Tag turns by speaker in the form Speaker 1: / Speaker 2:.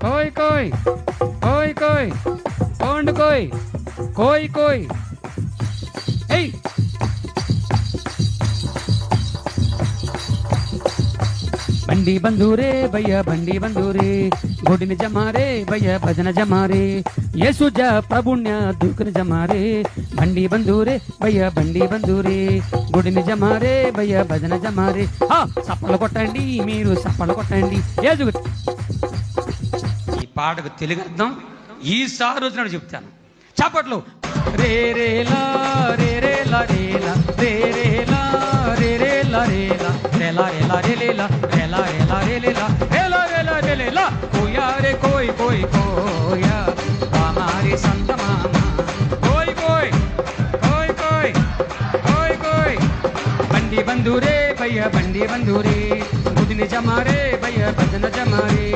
Speaker 1: कोई कोई कोई कोई कौन कोई कोई कोई ए बंडी बंधुरे भैया बंडी बंधुरे गोडिन जमारे भैया भजन जमारे ये सुजा प्रभुण्य दुखन जमारे बंडी बंधुरे भैया बंडी बंधुरे गोडिन जमारे भैया भजन जमारे हाँ सपल కొట్టండి మీరు సపలు కొట్టండి ఏజు ఈ పాటకు తెలుగు అర్థం ఈసారి రోజున చెప్తాను చప్పట్లు రే రే లా రే రే లా రే లా రే రే లా రే రే లా రే లా రే లా రే లా రే లే లా రే లా రే లా రే లే లా రే లా రే లా రే లే లా కోయా రే కోई कोई కోయా हमारे संत मामा कोई कोई कोई कोई कोई कोई बंडी बंधुरे भैया बंडी बंधुरे बुधनी जमारे भैया भजन जमारे